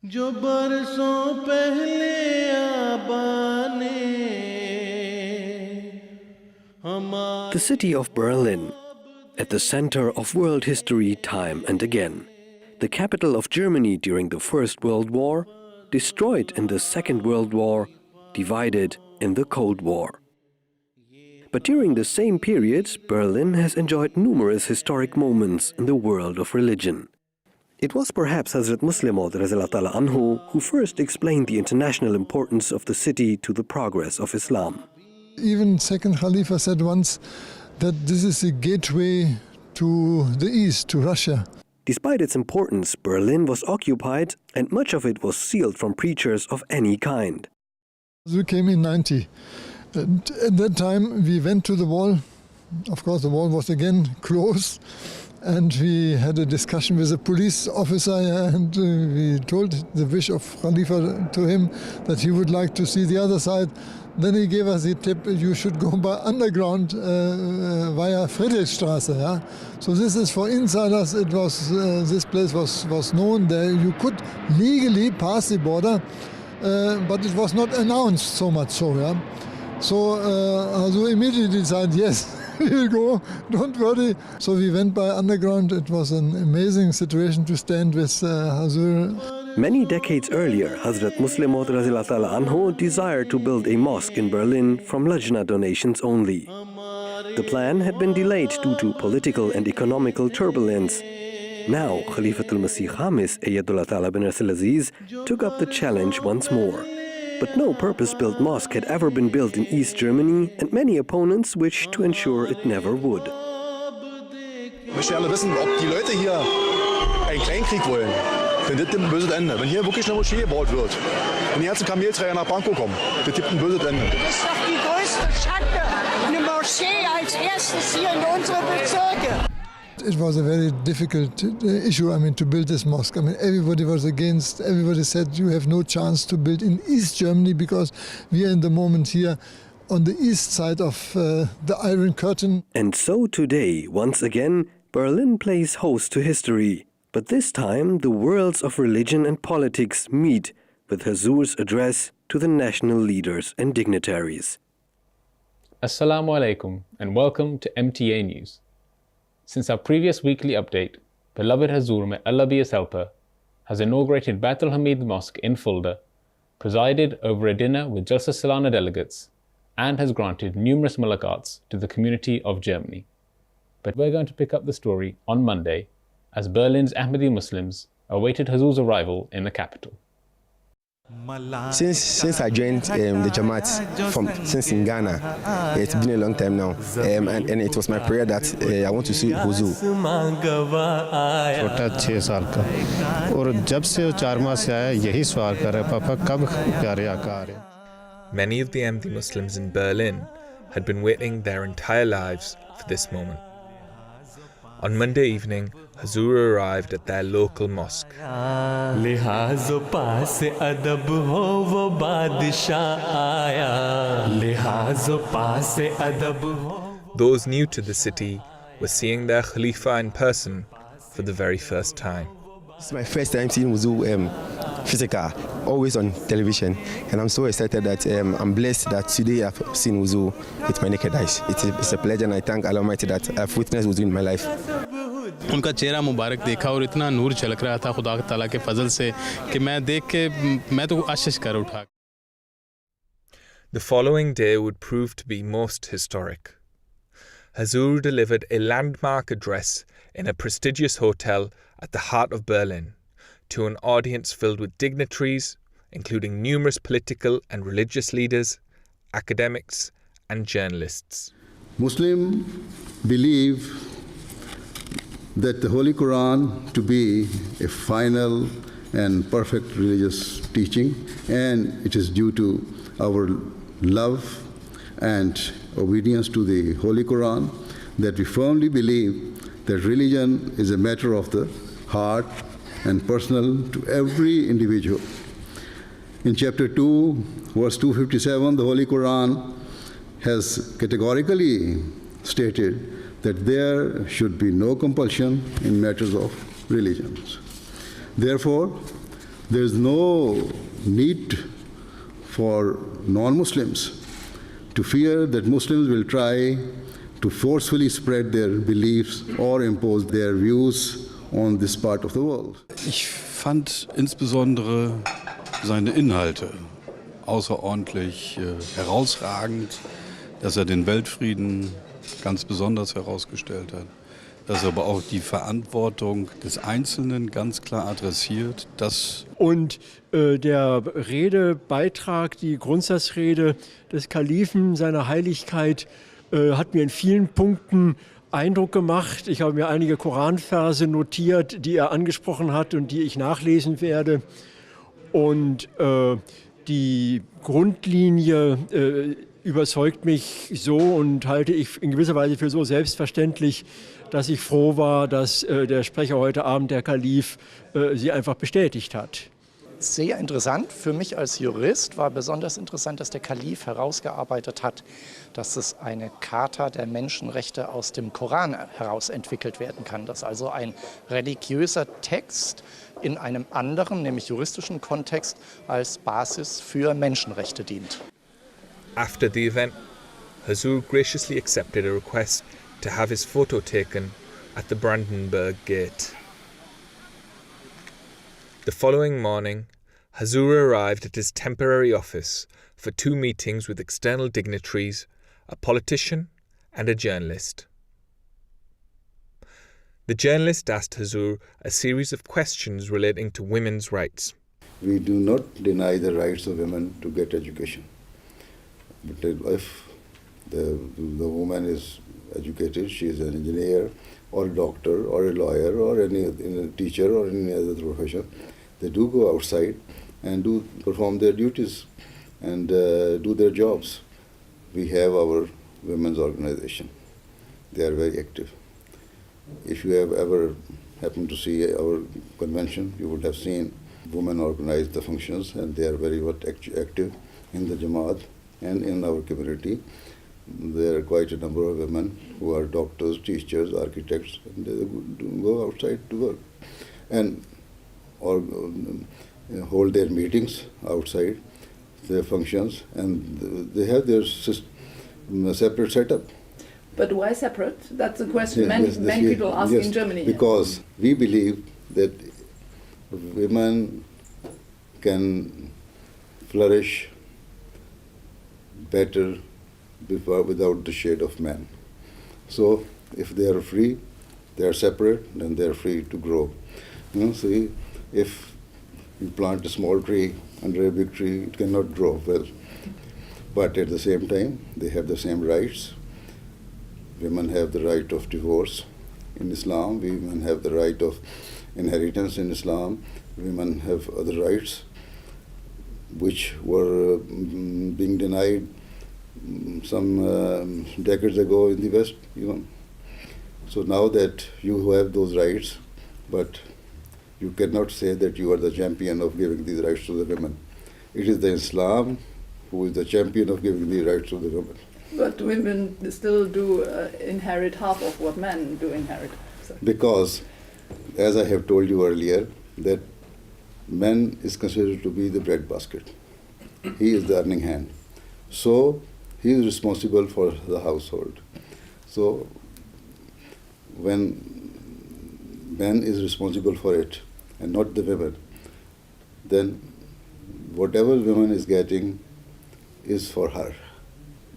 जो बरसों पहले आबाने The city of Berlin, at the center of world history time and again, the capital of Germany during the First World War, destroyed in the Second World War, divided in the Cold War. But during the same period, Berlin has enjoyed numerous historic moments in the world of religion. It was perhaps Hazrat Mirza Masroor Ahmad who first explained the international importance of the city to the progress of Islam. Even second Khalifa said once that this is a gateway to the east, to Russia. Despite its importance, Berlin was occupied and much of it was sealed from preachers of any kind. We came in 90. And at that time we went to the wall. Of course the wall was again closed. And we had a discussion with a police officer and we told the wish of Khalifa to him that he would like to see the other side. Then he gave us the tip, you should go by underground via Friedrichstraße. Yeah? So this is for insiders, it was, this place was known there. You could legally pass the border, but it was not announced so much so. Yeah? So Hazur immediately decided, yes, we will go, don't worry. So we went by underground. It was an amazing situation to stand with Hazur. Many decades earlier, Hazrat Mirza Masroor Ahmad desired to build a mosque in Berlin from Lajna donations only. The plan had been delayed due to political and economical turbulence. Now, Khalifatul Masih Khamis Ayyadullah Ta'ala bin Rasul Aziz took up the challenge once more. But no purpose-built mosque had ever been built in East Germany, and many opponents wished to ensure it never would. Ich möchte gerne wissen, ob die Leute hier einen Kleinkrieg wollen. Denn das gibt ein böses Ende. Wenn hier wirklich eine Moschee gebaut wird, wenn die ganzen Kamelträger nach Pankow kommen, das gibt ein böses Ende. Das ist doch die größte Schande, eine Moschee als erstes hier in unsere Bezirke. It was a very difficult issue, to build this mosque. Everybody was against, everybody said you have no chance to build in East Germany because we are in the moment here on the east side of the Iron Curtain. And so today, once again, Berlin plays host to history. But this time, the worlds of religion and politics meet with Hazur's address to the national leaders and dignitaries. Assalamu alaikum and welcome to MTA News. Since our previous weekly update, beloved Hazur, may Allah be his helper, has inaugurated Bait al-Hamid Mosque in Fulda, presided over a dinner with Jalsa Salana delegates, and has granted numerous mulaqats to the community of Germany. But we're going to pick up the story on Monday, as Berlin's Ahmadi Muslims awaited Hazur's arrival in the capital. Since I joined the Jamaat since in Ghana, it's been a long time now, and it was my prayer that I want to see Hazur. छोटा 6 साल का और जब से वो 4 माह से आया यही सवाल कर रहा है पापा कब प्यारे आका आ रहे हैं. Many of the Ahmadi Muslims in Berlin had been waiting their entire lives for this moment. On Monday evening, Hazur arrived at their local mosque. Those new to the city were seeing their Khalifa in person for the very first time. This is my first time seeing Hazur physical, always on television, and I'm so excited that I'm blessed that today I've seen Hazur with my naked eyes. It's a pleasure, and I thank Allah Almighty that I've witnessed Hazur in my life. उनका चेहरा मुबारक देखा और इतना नूर झलक रहा था खुदा ताला के फजल से कि मैं देख के मैं तो आशीष कर उठा. The following day would prove to be most historic. Hazur delivered a landmark address in a prestigious hotel at the heart of Berlin to an audience filled with dignitaries, including numerous political and religious leaders, academics and journalists. Muslims believe that the Holy Quran to be a final and perfect religious teaching, and it is due to our love and obedience to the Holy Quran that we firmly believe that religion is a matter of the heart and personal to every individual. In chapter 2, verse 257, the Holy Quran has categorically stated that there should be no compulsion in matters of religions. Therefore, There's no need for non-Muslims to fear that Muslims will try to forcefully spread their beliefs or impose their views on this part of the world. Ich fand insbesondere seine Inhalte außerordentlich herausragend, dass er den Weltfrieden ganz besonders herausgestellt hat, dass er aber auch die Verantwortung des Einzelnen ganz klar adressiert. Und der Redebeitrag, die Grundsatzrede des Kalifen, seiner Heiligkeit, hat mir in vielen Punkten Eindruck gemacht. Ich habe mir einige Koranverse notiert, die er angesprochen hat und die ich nachlesen werde. Und die Grundlinie überzeugt mich so und halte ich in gewisser Weise für so selbstverständlich, dass ich froh war, dass der Sprecher heute Abend, der Kalif, sie einfach bestätigt hat. Sehr interessant. Für mich als Jurist war besonders interessant, dass der Kalif herausgearbeitet hat, dass es eine Charta der Menschenrechte aus dem Koran heraus entwickelt werden kann. Dass also ein religiöser Text in einem anderen, nämlich juristischen Kontext, als Basis für Menschenrechte dient. After the event, Hazur graciously accepted a request to have his photo taken at the Brandenburg Gate. The following morning, Hazur arrived at his temporary office for 2 meetings with external dignitaries, a politician and a journalist. The journalist asked Hazur a series of questions relating to women's rights. We do not deny the rights of women to get education. But if the woman is educated, she is an engineer or a doctor or a lawyer or any teacher or any other profession, they do go outside and do perform their duties and do their jobs. We have our women's organization. They are very active. If you have ever happened to see our convention, you would have seen women organize the functions, and they are very much active in the Jamaat and in our community. There are quite a number of women who are doctors, teachers, architects, and they go outside to work and or hold their meetings outside, their functions, and they have their separate setup. But why separate? That's a question many people ask in Germany. Because we believe that women can flourish better without the shade of men. So if they are free, they are separate, then they are free to grow. See, if you plant a small tree under a big tree, it cannot grow well. But at the same time, they have the same rights. Women have the right of divorce in Islam. Women have the right of inheritance in Islam. Women have other rights which were being denied some decades ago in the West even. So now that you have those rights, but you cannot say that you are the champion of giving these rights to the women. It is the Islam who is the champion of giving the rights to the women. But women still do inherit half of what men do inherit. So. Because, as I have told you earlier, that man is considered to be the breadbasket. He is the earning hand. So, he is responsible for the household. So, when man is responsible for it and not the women, then whatever woman is getting is for her.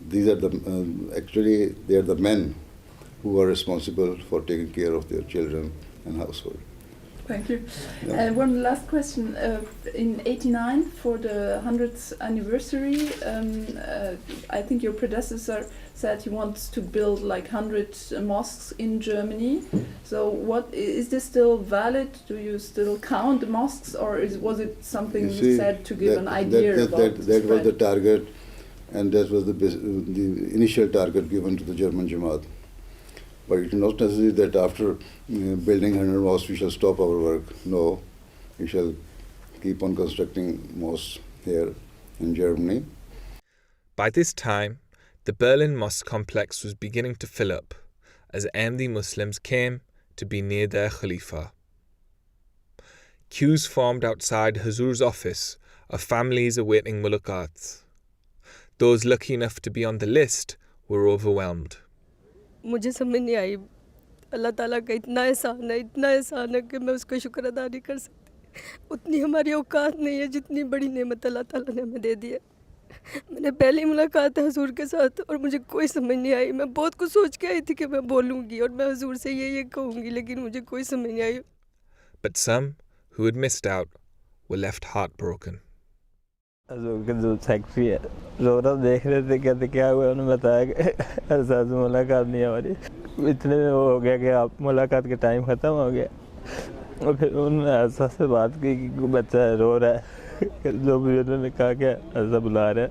These are actually they are the men who are responsible for taking care of their children and household. Thank you. Yeah. One last question. In '89, for the 100th anniversary, I think your predecessor said he wants to build like 100 mosques in Germany. So, what is this still valid? Do you still count the mosques, or was it something you said to give an idea about that was the target, and that was the initial target given to the German Jamaat. But it is not necessary that after building 100 mosques we shall stop our work. No, we shall keep on constructing mosques here in Germany. By this time, the Berlin mosque complex was beginning to fill up as Ahmadi Muslims came to be near their Khalifa. queues formed outside Hazur's office of families awaiting mulaqats. Those lucky enough to be on the list were overwhelmed. मुझे समझ नहीं आई अल्लाह ताला का इतना एहसान है कि मैं उसका शुक्र अदा नहीं कर सकती उतनी हमारी औकात नहीं है जितनी बड़ी नेमत अल्लाह ताला ने हमें दे दी है मैंने पहली मुलाकात है हुजूर के साथ और मुझे कोई समझ नहीं आई मैं बहुत कुछ सोच के आई थी कि मैं बोलूँगी और मैं हुजूर से ये कहूँगी लेकिन मुझे कोई समझ नहीं आई. But some who had missed out were left heartbroken. हजूर के जो सेक्रेटरी है रो रहा देख रहे थे कहते क्या हुआ उन्होंने बताया कि ऐसा मुलाकात नहीं हमारी इतने में वो हो गया कि आप मुलाकात के टाइम ख़त्म हो गया और फिर उन्होंने ऐसा से बात की कि बच्चा रो रहा है जो भी उन्होंने कहा कि ऐसा बुला रहा है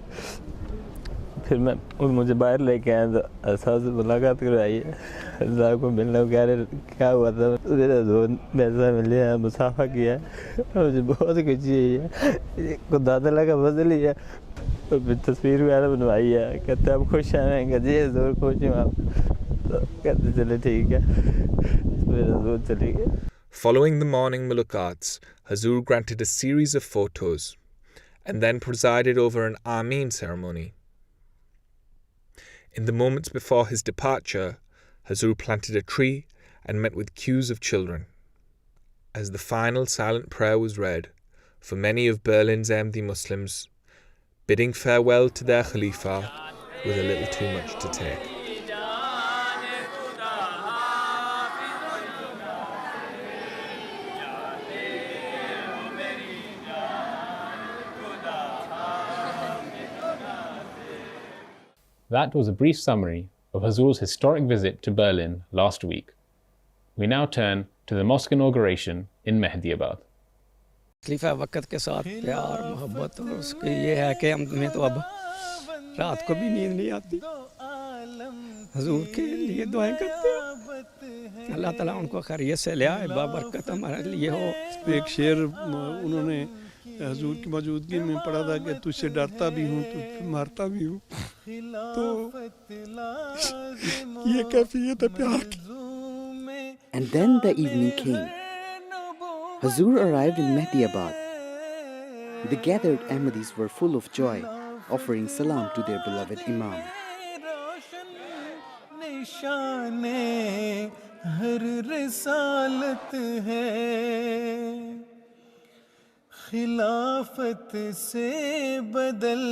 फिर मैं मुझे बाहर लेके आया तो ऐसा से मुलाकात करवाई है अल्लाह को मिलना कह रहे क्या हुआ था मेरा पैसा मिले है मुसाफा किया मुझे बहुत खुशी है खुदा तआला का फजल ही है तो फिर तस्वीर वगैरह बनवाई है कहते आप खुश हैं मैं कहते जी ज़रूर खुश हूँ आप तो कहते चले ठीक है फिर ज़रूर चली गए. Following the morning mulaqats, Hazur granted a series of photos and then presided over an amins ceremony. In the moments before his departure, Hazur planted a tree and met with queues of children. As the final silent prayer was read, for many of Berlin's Ahmadi Muslims, bidding farewell to their Khalifa was a little too much to take. That was a brief summary of Hazur's historic visit to Berlin last week. We now turn to the mosque inauguration in Mehdiabad. खलीफा वक़्त के साथ प्यार मोहब्बत और उसके ये है कि हमें तो अब रात को भी नींद नहीं आती हुजूर के लिए दुआएं करते हैं अल्लाह ताला उनको खैरियत से ले आए बाबरकत हमारे लिए हो. एक शेर उन्होंने हुजूर की मौजूदगी में पढ़ा था कि तुझसे डरता भी हूँ तुझसे मारता भी हूँ तो ये कैफियत है प्यार की. And then the evening came. Hazur arrived in Mehdiabad. The gathered Ahmadis were full of joy, offering salam to their beloved Imam. खिलाफत से बदल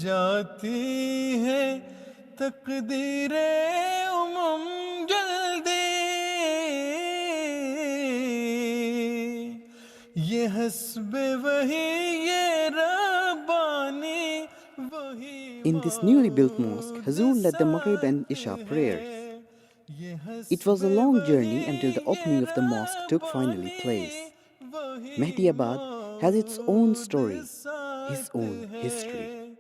जाती है तकदीरे उमम जल्दी ये हस्बे वही ये रब्बानी वही. In this newly built mosque, Hazur led the Maghrib and Isha prayers. It was a long journey until the opening of the mosque took finally place. Mehdiabad has its own story, his own history.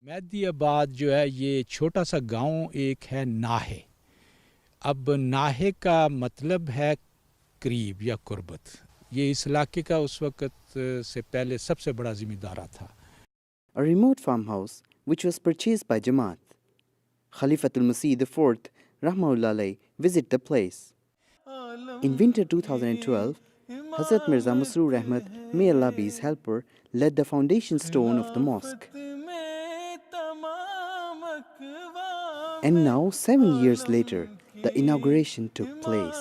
मेहदीआबाद जो है ये छोटा सा गांव एक है नाहे. अब नाहे का मतलब है करीब या कुर्बत. ये इस इलाके का उस वक्त से पहले सबसे बड़ा ज़मींदारा था. A remote farmhouse which was purchased by Jamaat. Khalifatul Masih IV, Rahmahullah alayh, visit the place. In winter 2012, Hazrat Mirza Masroor Ahmad, may Allah be his helper, led the foundation stone of the mosque. And now, 7 years later, the inauguration took place.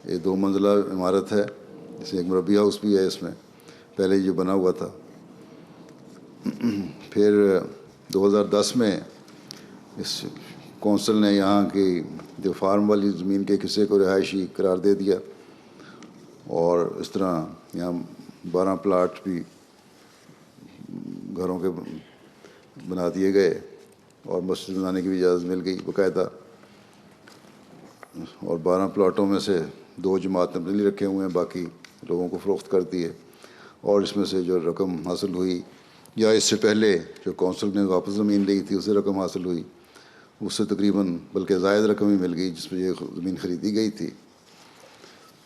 ये 2 मंजिला इमारत है जिसमें एक मुरब्बी house भी है इसमें पहले ये बना हुआ था. फिर 2010 में इस कौंसिल ने यहाँ की जो फार्म वाली ज़मीन के हिस्से को रिहायशी करार दे दिया और इस तरह यहाँ 12 प्लाट भी घरों के बना दिए गए और मस्जिद बनाने की भी इजाज़त मिल गई बाकायदा. और 12 प्लाटों में से 2 जमात ने रखे हुए हैं बाकी लोगों को फ़रोख्त कर दिए और इसमें से जो रकम हासिल हुई या इससे पहले जो कौंसिल ने वापस ज़मीन ली थी उससे रकम हासिल हुई उससे तकरीबन बल्कि ज़ायद रकम ही मिल गई जिसमें ये ज़मीन ख़रीदी गई थी.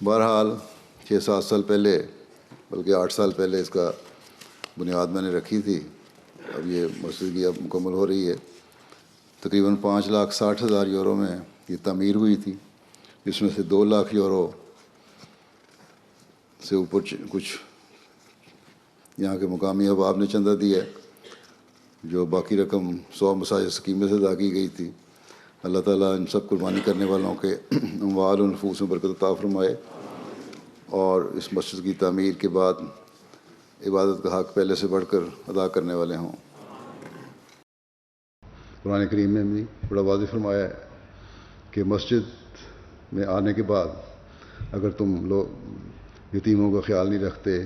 बहरहाल 6-7 साल पहले बल्कि 8 साल पहले इसका बुनियाद मैंने रखी थी. अब ये मस्जिद की अब मुकम्मल हो रही है. तकरीबन 5,60,000 यूरो में ये तामीर हुई थी जिसमें से 2 लाख यूरो سے اوپر کچھ یہاں کے مقامی احباب نے چندہ دیا ہے، جو باقی رقم 100 مساجد اسکیمیں سے ادا کی گئی تھی. اللہ تعالیٰ ان سب قربانی کرنے والوں کے اموال و نفوس میں برکت عطا فرمائے، اور اس مسجد کی تعمیر کے بعد عبادت کا حق پہلے سے بڑھ کر ادا کرنے والے ہوں. قرآن کریم میں بھی بڑا واضح فرمایا ہے کہ مسجد میں آنے کے بعد اگر تم لوگ یتیموں کا خیال نہیں رکھتے،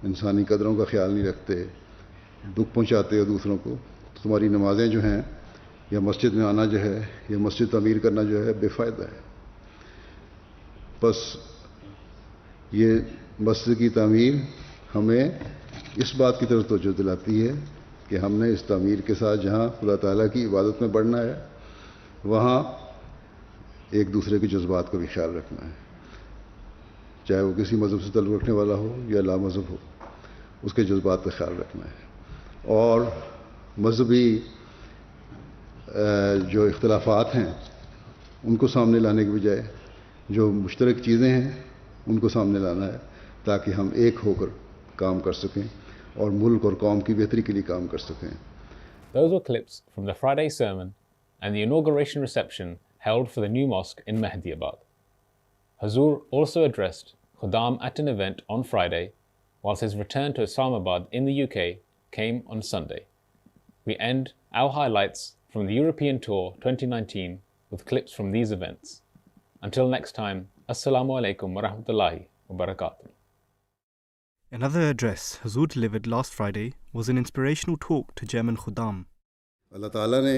انسانی قدروں کا خیال نہیں رکھتے، دکھ پہنچاتے ہو دوسروں کو، تو تمہاری نمازیں جو ہیں یا مسجد میں آنا جو ہے یا مسجد تعمیر کرنا جو ہے بے فائدہ ہے. بس یہ مسجد کی تعمیر ہمیں اس بات کی طرف توجہ دلاتی ہے کہ ہم نے اس تعمیر کے ساتھ جہاں خدا تعالیٰ کی عبادت میں بڑھنا ہے، وہاں ایک دوسرے کے جذبات کا بھی خیال رکھنا ہے، چاہے وہ کسی مذہب سے تعلق رکھنے والا ہو یا لا مذہب ہو، اس کے جذبات کا خیال رکھنا ہے. اور مذہبی جو اختلافات ہیں ان کو سامنے لانے کے بجائے جو مشترک چیزیں ہیں ان کو سامنے لانا ہے، تاکہ ہم ایک ہو کر کام کر سکیں اور ملک اور قوم کی بہتری کے لیے کام کر سکیں. Those were clips from the Friday sermon and the inauguration reception held for the new mosque in Mehdiabad. Hazur also addressed Khuddam at an event on Friday, whilst his return to Islamabad in the UK came on Sunday. We end our highlights from the European Tour 2019 with clips from these events. Until next time, Assalamu alaikum wa rahmatullahi wa barakatuh. Another address Hazur delivered last Friday was an inspirational talk to German Khuddam. اللہ تعالیٰ نے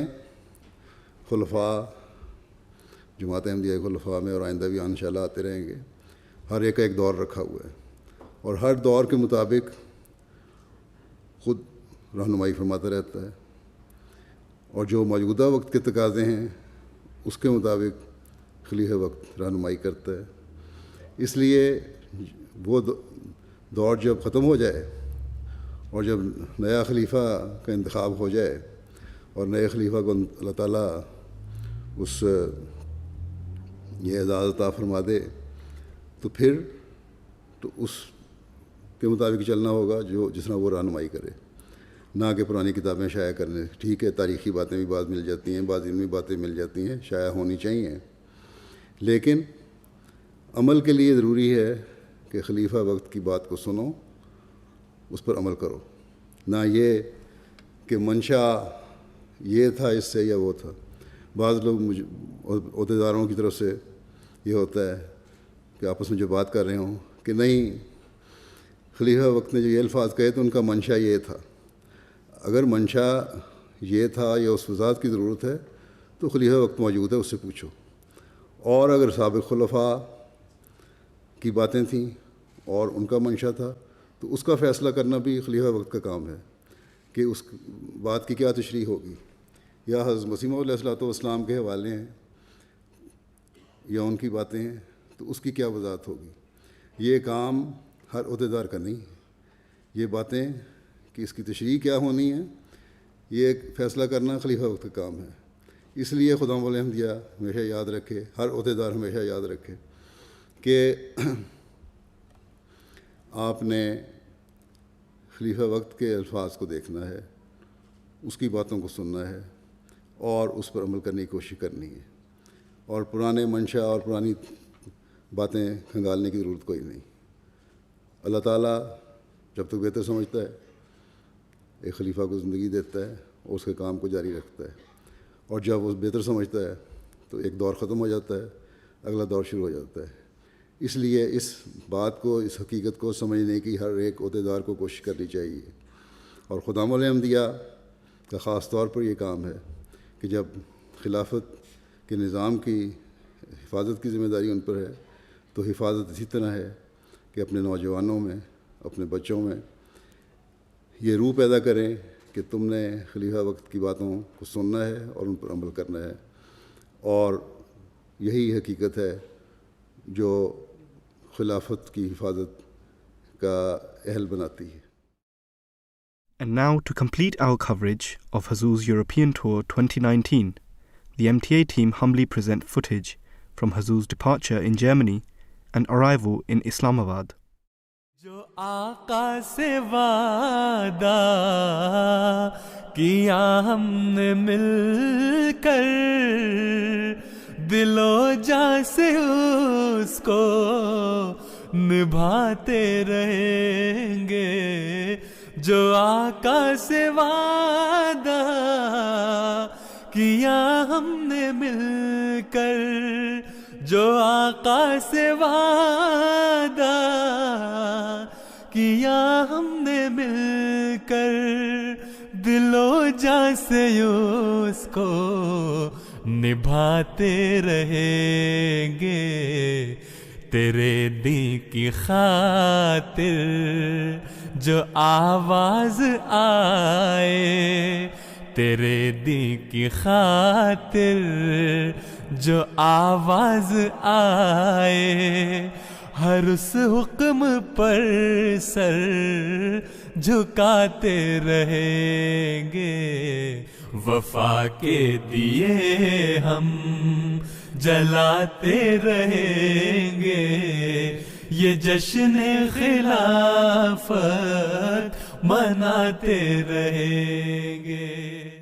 خلفاء، جماعت احمدیہ خلفاء میں اور آئندہ بھی انشاءاللہ آتے رہیں گے، ہر ایک کا ایک دور رکھا ہوا ہے، اور ہر دور کے مطابق خود رہنمائی فرماتا رہتا ہے، اور جو موجودہ وقت کے تقاضے ہیں اس کے مطابق خلیفہ وقت رہنمائی کرتا ہے. اس لیے وہ دور جب ختم ہو جائے اور جب نیا خلیفہ کا انتخاب ہو جائے اور نئے خلیفہ کو اللہ تعالیٰ یہ اعزاز عطا فرما دے، تو پھر تو اس کے مطابق چلنا ہوگا جو جس طرح وہ رہنمائی کرے، نہ کہ پرانی کتابیں شائع کرنے. ٹھیک ہے، تاریخی باتیں بھی بعض مل جاتی ہیں، بعض علمی باتیں مل جاتی ہیں، شائع ہونی چاہیے، لیکن عمل کے لیے ضروری ہے کہ خلیفہ وقت کی بات کو سنو، اس پر عمل کرو، نہ یہ کہ منشا یہ تھا اس سے یا وہ تھا. بعض لوگ عہدیداروں کی طرف سے یہ ہوتا ہے کہ آپس میں جو بات کر رہے ہوں کہ نہیں خلیفہ وقت نے جو یہ الفاظ کہے تو ان کا منشا یہ تھا. اگر منشا یہ تھا یا اس وضاحت کی ضرورت ہے تو خلیفہ وقت موجود ہے، اس سے پوچھو. اور اگر سابق خلفاء کی باتیں تھیں اور ان کا منشا تھا تو اس کا فیصلہ کرنا بھی خلیفہ وقت کا کام ہے کہ اس بات کی کیا تشریح ہوگی، یا حضرت مسیح علیہ الصلوۃ والسلام کے حوالے ہیں یا ان کی باتیں ہیں تو اس کی کیا وضاحت ہوگی. یہ کام ہر عہدیدار کا نہیں ہے. یہ باتیں کہ اس کی تشریح کیا ہونی ہے، یہ ایک فیصلہ کرنا خلیفہ وقت کا کام ہے. اس لیے خدام احمدیہ ہمیشہ یاد رکھے، ہر عہدیدار ہمیشہ یاد رکھے کہ آپ نے خلیفہ وقت کے الفاظ کو دیکھنا ہے، اس کی باتوں کو سننا ہے اور اس پر عمل کرنے کی کوشش کرنی ہے، اور پرانے منشا اور پرانی باتیں کھنگالنے کی ضرورت کوئی نہیں. اللہ تعالیٰ جب تک بہتر سمجھتا ہے ایک خلیفہ کو زندگی دیتا ہے اور اس کے کام کو جاری رکھتا ہے، اور جب وہ بہتر سمجھتا ہے تو ایک دور ختم ہو جاتا ہے، اگلا دور شروع ہو جاتا ہے. اس لیے اس بات کو، اس حقیقت کو سمجھنے کی ہر ایک عہدیدار کو کوشش کرنی چاہیے. اور خدام احمدیہ کا خاص طور پر یہ کام ہے کہ جب خلافت کے نظام کی حفاظت کی ذمہ داری ان پر ہے تو حفاظت اسی طرح ہے کہ اپنے نوجوانوں میں، اپنے بچوں میں یہ روح پیدا کریں کہ تم نے خلیفہ وقت کی باتوں کو سننا ہے اور ان پر عمل کرنا ہے، اور یہی حقیقت ہے جو خلافت کی حفاظت کا اہل بناتی ہے. And now to complete our coverage of Hazur's European Tour 2019, the MTA team humbly present footage from Hazur's departure in Germany and arrival in Islamabad. جو آقا سے وعدہ کیا ہم نے مل کر دل و جاں سے اس کو نبھاتے رہیں گے. جو آقا سے وعدہ کیا ہم نے مل کر, جو آقا سے وعدہ کیا ہم نے مل کر دل و جاں سے اس کو نبھاتے رہیں گے. تیرے دین کی خاطر جو آواز آئے, تیرے دین کی خاطر جو آواز آئے, ہر اس حکم پر سر جھکاتے رہیں گے. وفا کے دیے ہم جلاتے رہیں گے, یہ جشن خلافت مناتے رہیں گے.